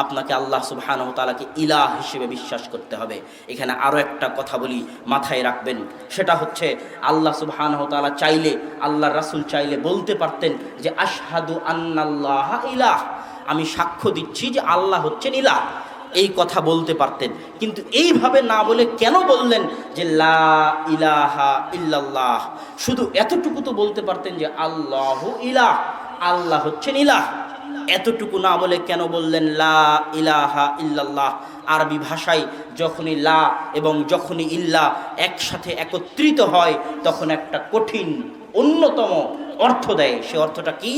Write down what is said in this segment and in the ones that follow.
আপনাকে আল্লাহ সুবহানাহু ওয়া তাআলাকে ইলাহ হিসেবে বিশ্বাস করতে হবে। এখানে আরও একটা কথা বলি, মাথায় রাখবেন, সেটা হচ্ছে আল্লাহ সুবহানাহু ওয়া তাআলা চাইলে, আল্লাহর রাসূল চাইলে বলতে পারতেন যে আশহাদু আন্নাল্লাহা ইলাহ, আমি সাক্ষ্য দিচ্ছি যে আল্লাহ হচ্ছেন ইলাহ, এই কথা বলতে পারতেন। কিন্তু এইভাবে না বলে কেন বললেন যে লা ইলাহা ইল্লাল্লাহ? শুধু এতটুকু তো বলতে পারতেন যে আল্লাহু ইলাহ, আল্লাহ হচ্ছেন ইলাহ। এতটুকু না বলে কেন বললেন লা ইলাহা ইল্লাল্লাহ? আরবি ভাষায় যখনই লা এবং যখনই ইল্লা একসাথে একত্রিত হয় তখন একটা কঠিন অন্যতম অর্থ দেয়। সে অর্থটা কি?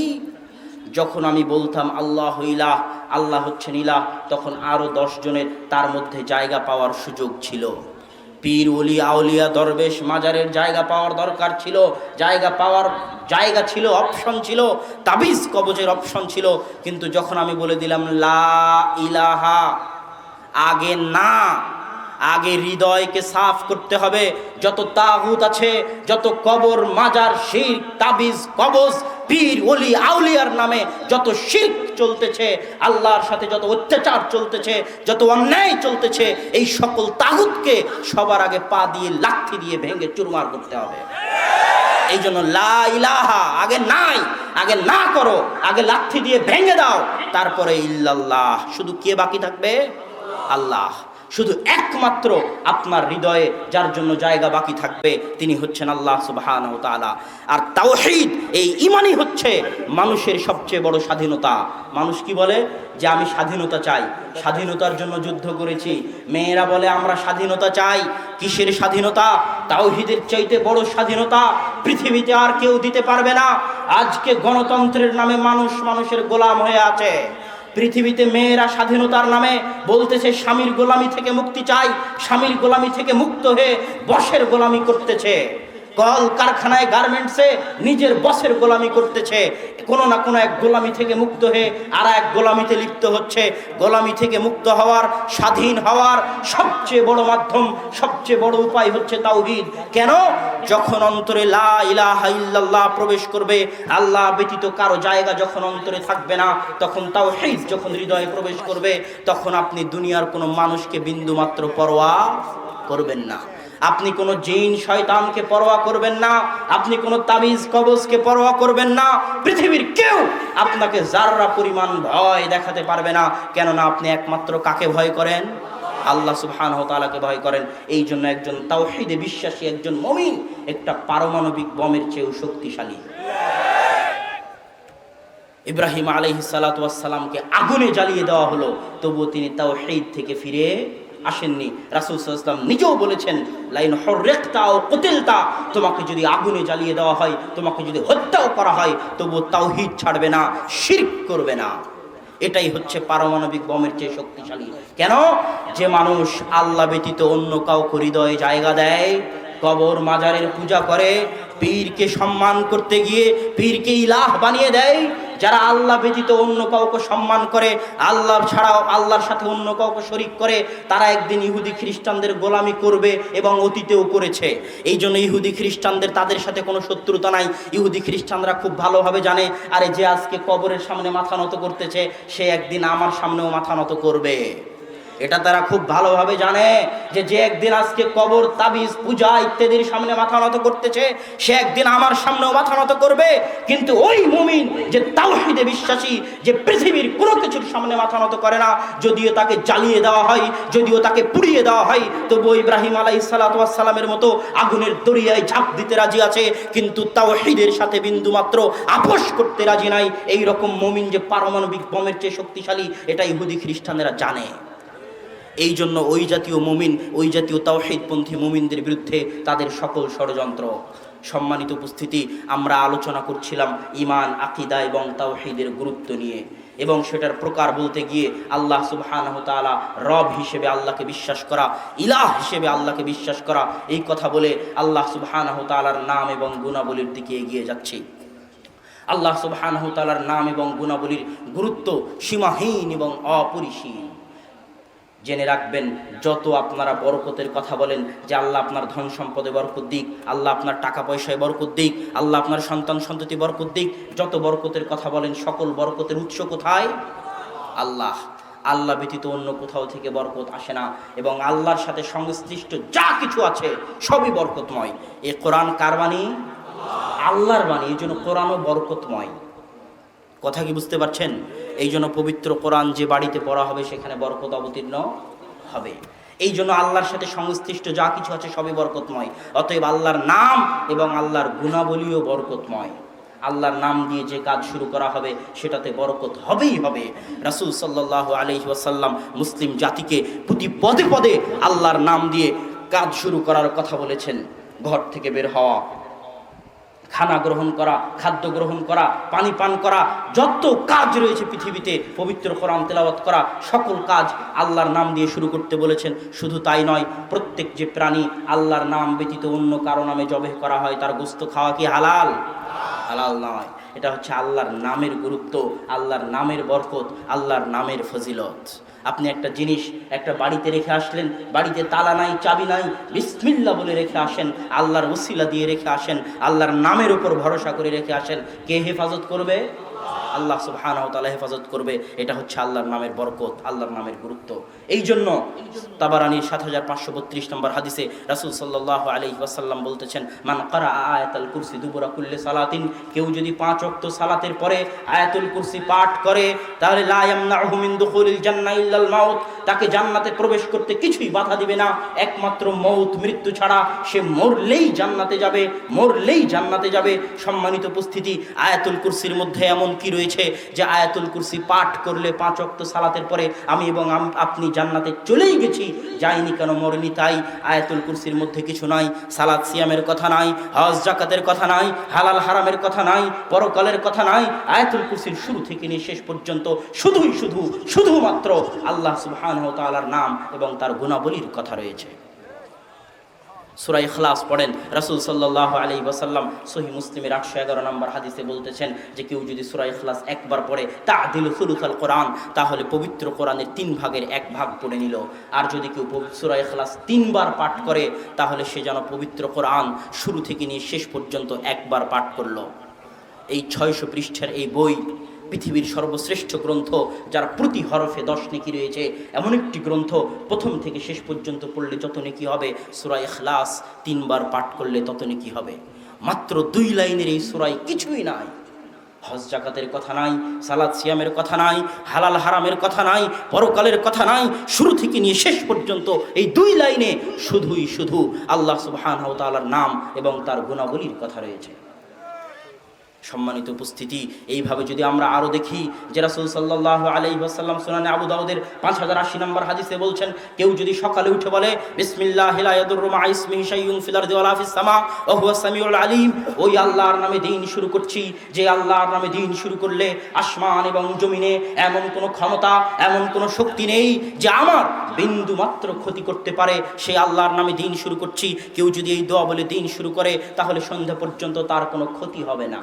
যখন আমি বলতাম আল্লাহ ইলাহ, আল্লাহ হচ্ছেন ইলাহ, তখন আরও 10 জনের তার মধ্যে জায়গা পাওয়ার সুযোগ ছিল। পীর, ওলি, আউলিয়া, দরবেশ, মাজারের জায়গা পাওয়ার দরকার ছিল, জায়গা ছিল, অপশন ছিল, তাবিজ কবজের অপশন ছিল। কিন্তু যখন আমি বলে দিলাম লা ইলাহা, আগে হৃদয়কে সাফ করতে হবে। যত তাগুত আছে, যত কবর, মাজার, শিরক, তাবিজ, কবজ, পীর, ওলি, আউলিয়ার নামে যত শিরক চলতেছে, আল্লাহর সাথে যত অত্যাচার চলতেছে, যত অন্যায় চলতেছে, এই সকল তাগুতকে সবার আগে পা দিয়ে লাথি দিয়ে ভেঙে চুরমার করতে হবে। এই জন্য লা ইলাহা আগে নাই, আগে না করো, আগে লাথি দিয়ে ভেঙে দাও, তারপরে ইল্লাল্লাহ। শুধু কে বাকি থাকবে? আল্লাহ। শুধু একমাত্র আপনার হৃদয়ে যার জন্য জায়গা বাকি থাকবে তিনি হচ্ছেন আল্লাহ সুবহানাহু ওয়া তাআলা। আর তাওহীদ, এই ঈমানই হচ্ছে মানুষের সবচেয়ে বড় স্বাধীনতা। মানুষ কি বলে? যে আমি স্বাধীনতা চাই, স্বাধীনতার জন্য যুদ্ধ করেছি। মেয়েরা বলে আমরা স্বাধীনতা চাই। কিসের স্বাধীনতা? তাওহীদের চাইতে বড় স্বাধীনতা পৃথিবীতে আর কেউ দিতে পারবে না। আজকে গণতন্ত্রের নামে মানুষ মানুষের গোলাম হয়ে আছে। পৃথিবীতে মেয়েরা স্বাধীনতার নামে বলতেছে স্বামীর গোলামি থেকে মুক্তি চাই, স্বামীর গোলামি থেকে মুক্ত হয়ে বসের গোলামি করতেছে। কল কারখানায়, গার্মেন্টসে নিজের বসের গোলামি করতেছে। কোনো না কোনো এক গোলামি থেকে মুক্ত হয়ে আর এক গোলামিতে লিপ্ত হচ্ছে। গোলামি থেকে মুক্ত হওয়ার, স্বাধীন হওয়ার সবচেয়ে বড় মাধ্যম, সবচেয়ে বড় উপায় হচ্ছে তাওহীদ। কেন? যখন অন্তরে লা ইলাহা ইল্লাল্লাহ প্রবেশ করবে, আল্লাহ ব্যতীত কারো জায়গা যখন অন্তরে থাকবে না, তখন তাওহীদ যখন হৃদয়ে প্রবেশ করবে, তখন আপনি দুনিয়ার কোনো মানুষকে বিন্দুমাত্র পরোয়া করবেন না। আপনি কোনো জিন শয়তানকে পরোয়া করবেন না, আপনি কোনো তাবিজ কবজকে পরোয়া করবেন না। পৃথিবীর কেউ আপনাকে যাররা পরিমাণ ভয় দেখাতে পারবে না। কেননা আপনি একমাত্র কাকে ভয় করেন? আল্লাহ সুবহানাহু ওয়া তাআলাকে ভয় করেন। এই জন্য একজন তাওহীদে বিশ্বাসী, একজন মুমিন একটা পারমাণবিক বোমের চেয়েও শক্তিশালী। ইব্রাহিম আলাইহিস সালাতু ওয়াস সালামকে আগুনে জ্বালিয়ে দেওয়া হলো, তবুও তিনি তাওহীদ থেকে ফিরে আসেননি। রাসূল সাল্লাল্লাহু আলাইহি ওয়াসাল্লাম নিজেও বলেছেন লাইন হুররিকতা ও কুতিলতা, তোমাকে যদি আগুনে জ্বালিয়ে দেওয়া হয়, তোমাকে যদি হত্যাও করা হয়, তবুও তাওহীদ ছাড়বে না, শিরক করবে না। এটাই হচ্ছে পারমাণবিক বোমের চেয়ে শক্তিশালী। কেন? যে মানুষ আল্লাহ ব্যতীত অন্য কাউকে হৃদয়ে জায়গা দেয়, কবর মাজারের পূজা করে, পীরকে সম্মান করতে গিয়ে পীরকে ইলাহ বানিয়ে দেয়, যারা আল্লাহ ব্যতীত অন্য কাউকে সম্মান করে, আল্লাহ ছাড়াও আল্লাহর সাথে অন্য কাউকে শরীক করে, তারা একদিন ইহুদি খ্রিস্টানদের গোলামি করবে এবং অতীতেও করেছে। এই জন্য ইহুদি খ্রিস্টানদের, তাদের সাথে কোনো শত্রুতা নাই। ইহুদি খ্রিস্টানরা খুব ভালোভাবে জানে, আরে যে আজকে কবরের সামনে মাথা নত করতেছে, সে একদিন আমার সামনেও মাথা নত করবে। এটা তারা খুব ভালোভাবে জানে যে একদিন আজকে কবর, তাবিজ, পূজা ইত্যাদির সামনে মাথা নত করতেছে, সে একদিন আমার সামনেও মাথা নত করবে। কিন্তু ওই মুমিন যে তাওহীদে বিশ্বাসী, যে পৃথিবীর কোনো কিছুর সামনে মাথা নত করে না, যদিও তাকে জ্বালিয়ে দেওয়া হয়, যদিও তাকে পুড়িয়ে দেওয়া হয়, তবু ইব্রাহিম আলাইহিস সালাতু ওয়াস সালামের মতো আগুনের দরিয়ায় ঝাঁপ দিতে রাজি আছে, কিন্তু তাওহীদের সাথে বিন্দুমাত্র আপোষ করতে রাজি নাই। এই রকম মুমিন যে পারমাণবিক বোমের চেয়ে শক্তিশালী, এটা ইহুদি খ্রিস্টানেরা জানে। এই জন্য ওই জাতীয় মুমিন, ওই জাতীয় তাওহীদপন্থী মুমিনদের বিরুদ্ধে তাদের সকল ষড়যন্ত্র। সম্মানিত উপস্থিতি, আমরা আলোচনা করছিলাম ঈমান, আকীদা এবং তাওহীদের গুরুত্ব নিয়ে, এবং সেটার প্রকার বলতে গিয়ে আল্লাহ সুবহানাহু ওয়া তাআলা রব হিসেবে আল্লাহকে বিশ্বাস করা, ইলাহ হিসেবে আল্লাহকে বিশ্বাস করা, এই কথা বলে আল্লাহ সুবহানাহু ওয়া তাআলার নাম এবং গুণাবলীর দিকে এগিয়ে যাচ্ছি। আল্লাহ সুবহানাহু ওয়া তাআলার নাম এবং গুণাবলীর গুরুত্ব সীমাহীন এবং অপরিসীম। জেনে রাখবেন, যত আপনারা বরকতের কথা বলেন যে আল্লাহ আপনার ধন সম্পদে বরকত দিক, আল্লাহ আপনার টাকা পয়সায় বরকত দিক, আল্লাহ আপনার সন্তান সন্ততি বরকত দিক, যত বরকতের কথা বলেন, সকল বরকতের উৎস কোথায়? আল্লাহ। আল্লাহ ব্যতীত অন্য কোথাও থেকে বরকত আসে না, এবং আল্লাহর সাথে সংশ্লিষ্ট যা কিছু আছে সবই বরকতময়। এই কোরআন কার বাণী? আল্লাহর বাণী। এই জন্য কোরআনও বরকতময়। কথা কি বুঝতে পারছেন? এই জন্য পবিত্র কোরআন যে বাড়িতে পড়া হবে সেখানে বরকত অবতীর্ণ হবে। এই জন্য আল্লাহর সাথে সংশ্লিষ্ট যা কিছু আছে সবই বরকতময়। অতএব আল্লাহর নাম এবং আল্লাহর গুণাবলীও বরকতময়। আল্লাহর নাম দিয়ে যে কাজ শুরু করা হবে সেটাতে বরকত হবেই হবে। রাসূল সাল্লাল্লাহু আলাইহি ওয়াসাল্লাম মুসলিম জাতিকে প্রতি পদে পদে আল্লাহর নাম দিয়ে কাজ শুরু করার কথা বলেছেন। ঘর থেকে বের হওয়া, খানা গ্রহণ করা, খাদ্য গ্রহণ করা, পানি পান করা, যত কাজ রয়েছে পৃথিবীতে, পবিত্র কোরআন তেলাওয়াত করা, সকল কাজ আল্লাহর নাম দিয়ে শুরু করতে বলেছেন। শুধু তাই নয়, প্রত্যেক যে প্রাণী আল্লাহর নাম ব্যতীত অন্য কারো নামে জবেহ করা হয় তার গোশত খাওয়া কি হালাল? হালাল নয়। এটা হচ্ছে আল্লাহর নামের গুরুত্ব, আল্লাহর নামের বরকত, আল্লাহর নামের ফজিলত। আপনি একটা জিনিস একটা বাড়িতে রেখে আসলেন, বাড়িতে তালা নাই, চাবি নাই, বিসমিল্লাহ বলে রেখে আসেন, আল্লাহর ওসিলা দিয়ে রেখে আসেন, আল্লাহর নামের উপর ভরসা করে রেখে আসেন। কে হেফাজত করবে? আল্লাহ সুবহানাহু ওয়া তাআলা হেফাজত করবে। এটা হচ্ছে আল্লাহর নামের বরকত, আল্লাহর নামের গুরুত্ব। এই জন্য তাবারানীর ৭৫৩২ নম্বর হাদিসে রাসূল সাল্লাল্লাহু আলাইহি ওয়াসাল্লাম বলতেছেন, মান ক্বারা আয়াতুল কুরসি দুবুরা কুল্লি সালাতিন, কেউ যদি ৫ ওয়াক্ত সালাতের পরে আয়াতুল কুরসি পাঠ করে তাহলে লা ইয়ামনাউহু মিন দুখুলিল জান্নাহ ইল্লাল মাউত, তাকে জান্নাতে প্রবেশ করতে কিছুই বাধা দিবে না একমাত্র মউত, মৃত্যু ছাড়া। সে মরলেই জান্নাতে যাবে, মরলেই জান্নাতে যাবে। সম্মানিত উপস্থিতি, আয়াতুল কুরসির মধ্যে এমন কি রয়েছে যে আয়াতুল কুরসি পাঠ করলে ৫ ওয়াক্ত সালাতের পরে আমি এবং আপনি জান্নাতে চলেই গেছি, যাইনি কেন, মরেনি তাই। আয়াতুল কুরসির মধ্যে কিছু নাই, সালাত সিয়ামের কথা নাই, হজ জাকাতের কথা নাই, হালাল হারামের কথা নাই, পরকালের কথা নাই। আয়াতুল কুরসির শুরু থেকে নিয়ে শেষ পর্যন্ত শুধুমাত্র আল্লাহ সুবহানাহু ওয়া তাআলার নাম এবং তার গুণাবলীর কথা রয়েছে। সূরা ইখলাস পড়েন। রাসূল সাল্লাল্লাহু আলাইহি ওয়াসাল্লাম সহিহ মুসলিমের ৮১১ নম্বর হাদিসে বলতেছেন যে কেউ যদি সূরা ইখলাস একবার পড়ে তা'দিলু সুলুসাল কোরআন, তাহলে পবিত্র কোরআনের ৩ ভাগের ১ ভাগ পড়ে নিল। আর যদি কেউ সূরা ইখলাস ৩ বার পাঠ করে তাহলে সে যেন পবিত্র কোরআন শুরু থেকে নিয়ে শেষ পর্যন্ত একবার পাঠ করলো। এই ৬০০ পৃষ্ঠার এই বই পৃথিবীর সর্বশ্রেষ্ঠ গ্রন্থ, যার প্রতি হরফে ১০ নেকি রয়েছে, এমন একটি গ্রন্থ। প্রথম থেকে শেষ পর্যন্ত পড়লে যত নেকি হবে, সূরা ইখলাস ৩ বার পাঠ করলে তত নেকি হবে। মাত্র ২ লাইনের এই সূরায় কিছুই নাই। হজ জাকাতের কথা নাই, সালাত সিয়ামের কথা নাই, হালাল হারামের কথা নাই, পরকালের কথা নাই। শুরু থেকে নিয়ে শেষ পর্যন্ত এই ২ লাইনে শুধু আল্লাহ সুবহানাহু ওয়া তাআলার নাম এবং তার গুণাবলীর কথা রয়েছে। সম্মানিত উপস্থিতি, এইভাবে যদি আমরা আরও দেখি যে রাসূল সাল্লাল্লাহু আলাইহি ওয়াসাল্লাম সুনানে আবু দাউদের ৫০৮০ নম্বর হাদিসে বলছেন, কেউ যদি সকালে উঠে বলে বিসমিল্লাহি লা ইয়াদুররু মা ইসমিহি শাইউন ফিল আরদি ওয়ালা ফিস সামা ওয়া হুয়াস সামিউল আলিম, ওই আল্লাহর নামে দিন শুরু করছি, যে আল্লাহর নামে দিন শুরু করলে আসমান এবং জমিনে এমন কোনো ক্ষমতা, এমন কোনো শক্তি নেই যে আমার বিন্দু মাত্র ক্ষতি করতে পারে, সেই আল্লাহর নামে দিন শুরু করছি। কেউ যদি এই দোয়া বলে দিন শুরু করে তাহলে সন্ধ্যা পর্যন্ত তার কোনো ক্ষতি হবে না।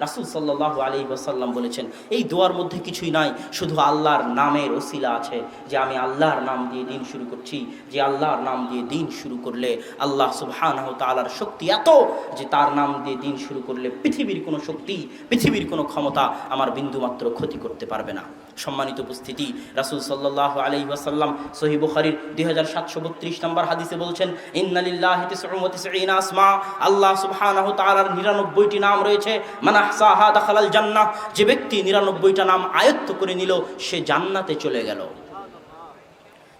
রাসূল সাল্লাল্লাহু আলাইহি ওয়াসাল্লাম বলেছেন, এই দোয়ার মধ্যে কিছুই নাই, শুধু আল্লাহর নামের ওসিলা আছে, যে আমি আল্লাহর নাম দিয়ে দিন শুরু করছি, যে আল্লাহর নাম দিয়ে দিন শুরু করলে আল্লাহ সুবহানাহু ওয়া তাআলার শক্তি এত যে তার নাম দিয়ে দিন শুরু করলে পৃথিবীর কোনো শক্তি, পৃথিবীর কোনো ক্ষমতা আমার বিন্দুমাত্র ক্ষতি করতে পারবে না। সম্মানিত উপস্থিতি, রাসূল সাল্লাল্লাহু আলাইহি ওয়াসাল্লাম সহিহ বুখারীর 2732 নম্বর হাদিসে বলছেন, ইন্না লিল্লাহি 99 আসমা, আল্লাহ সুবহানাহু ওয়া তাআলার 99টি নাম রয়েছে। মান আহসাহা দাখালাল জান্নাহ, যে ব্যক্তি 99টা নাম আয়ত্ত করে নিল সে জান্নাতে চলে গেল।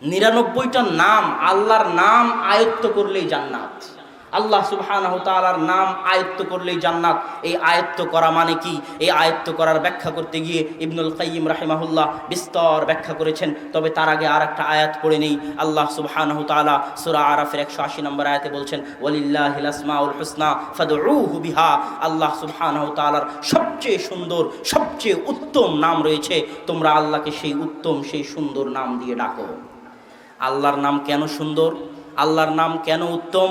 99টা নাম, আল্লাহর নাম আয়ত্ত করলেই জান্নাত। আল্লাহ সুবহানাহু ওয়া তাআলার নাম আয়ত্ত করলেই জান্নাত। এই আয়ত্ত করা মানে কি? এই আয়ত্ত করার ব্যাখ্যা করতে গিয়ে ইবনুল কাইয়িম রাহিমাহুল্লাহ বিস্তর ব্যাখ্যা করেছেন। তবে তার আগে আর একটা আয়াত পড়ে নেই। আল্লাহ সুবহানাহু ওয়া তাআলা সূরা আরাফের 180 নম্বর আয়াতে বলছেন, ওয়ালিল্লাহিল আসমাউল হুসনা ফাদউহু বিহা, আল্লাহ সুবহানাহু ওয়া তাআলার সবচেয়ে সুন্দর, সবচেয়ে উত্তম নাম রয়েছে, তোমরা আল্লাহকে সেই উত্তম, সেই সুন্দর নাম দিয়ে ডাকো। আল্লাহর নাম কেন সুন্দর? আল্লাহর নাম কেন উত্তম?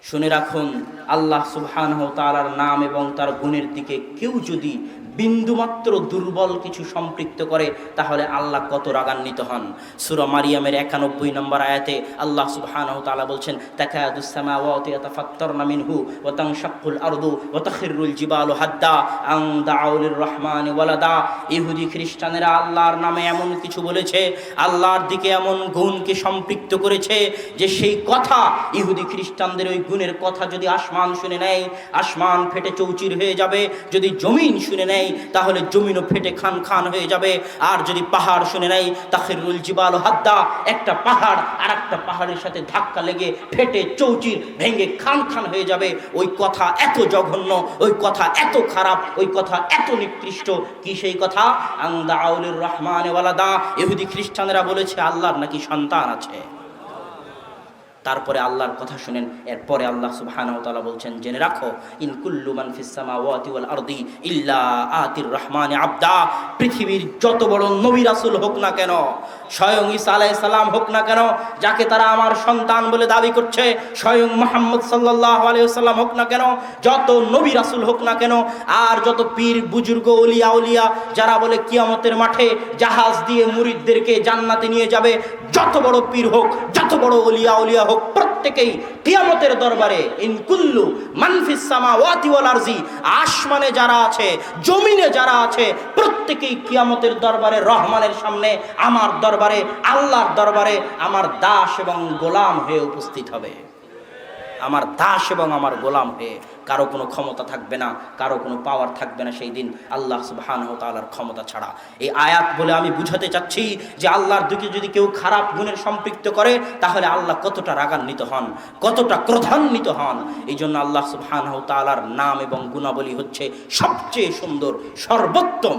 শুনে রাখুন, আল্লাহ সুবহানাহু ওয়া তাআলার নাম এবং তার গুণের দিকে কেউ যদি বিন্দুমাত্র দুর্বল কিছু সম্পৃক্ত করে তাহলে আল্লাহ কত রাগান্বিত হন। সূরা মারিয়ামের 91 নম্বর আয়াতে আল্লাহ সুবহানাহু ওয়া তাআলা বলছেন, তাকাদুস সামাওয়াতু ইয়াতাফাত্তারনা মিনহু ওয়া তানশাক্কুল আরদু ওয়া তাখিরুল জিবালু হাদ্দা আন দাউ লিররহমানি ওয়ালাদা। ইহুদি খ্রিস্টানেরা আল্লাহর নামে এমন কিছু বলেছে, আল্লাহর দিকে এমন গুণকে সম্পৃক্ত করেছে যে সেই কথা, ইহুদি খ্রিস্টানদের ওই গুণের কথা যদি আসমান শুনে নেয়, আসমান ফেটে চৌচির হয়ে যাবে। যদি জমিন শুনে নেয় তাহলে জমিনও ফেটে খান খান হয়ে যাবে। আর যদি পাহাড় শুনে নেয়, তাখিরুল জিবাল হাদ্দা, একটা পাহাড় আর একটা পাহাড়ের সাথে ধাক্কা লেগে ফেটে চৌচির ভেঙে খান খান হয়ে যাবে। ওই কথা এত জঘন্য, ওই কথা এত খারাপ, ওই কথা এত নিকৃষ্ট। কি সেই কথা? আন দাউ লিররহমানি ওয়ালাদা। ইহুদি খ্রিস্টানেরা বলেছে আল্লাহর নাকি সন্তান আছে। তারপরে আল্লাহর কথা শুনেন, এরপরে আল্লাহ সুবহানাহু ওয়া তাআলা বলছেন, জেনে রাখো, ইন কুল্লু মান ফিস সামাওয়াতি ওয়াল আরদি ইল্লা আতির রহমানি আবদা। পৃথিবীর যত বড় নবী রাসূল হোক না কেন, স্বয়ং ঈসা আলাইহিস সালাম হোক না কেন, যাকে তারা আমার সন্তান বলে দাবি করছে, স্বয়ং মুহাম্মদ সাল্লাল্লাহু আলাইহি ওয়াসাল্লাম হোক না কেন, যত নবী রাসূল হোক না কেন, আর যত পীর বুজুর্গ ওলিয়া উলিয়া যারা বলে কিয়ামতের মাঠে জাহাজ দিয়ে মুরিদদেরকে জান্নাতে নিয়ে যাবে, যত বড় পীর হোক, যত বড় ওলিয়া উলিয়া হোক, প্রত্যেকেই কিয়ামতের দরবারে ইন কুল্লু মান ফিস সামাওয়াতি ওয়াল আরজি, আসমানে যারা আছে, জমিনে যারা আছে, প্রত্যেকেই কিয়ামতের দরবারে রহমানের সামনে, আমার দরবারে, আল্লাহর দরবারে আমার দাস এবং গোলাম হয়ে উপস্থিত হবে। আমার দাস এবং আমার গোলাম হয়ে। কারো কোনো ক্ষমতা থাকবে না, কারো কোনো পাওয়ার থাকবে না সেই দিন, আল্লাহ সুবহানাহু ওয়া তাআলার ক্ষমতা ছাড়া। এই আয়াত বলে আমি বুঝাতে চাচ্ছি যে আল্লাহর দিকে যদি কেউ খারাপ গুণের সম্পৃক্ত করে তাহলে আল্লাহ কতটা রাগান্বিত হন, কতটা ক্রোধান্বিত হন। এই জন্য আল্লাহ সুবহানাহু ওয়া তাআলার নাম এবং গুণাবলী হচ্ছে সবচেয়ে সুন্দর, সর্বোত্তম।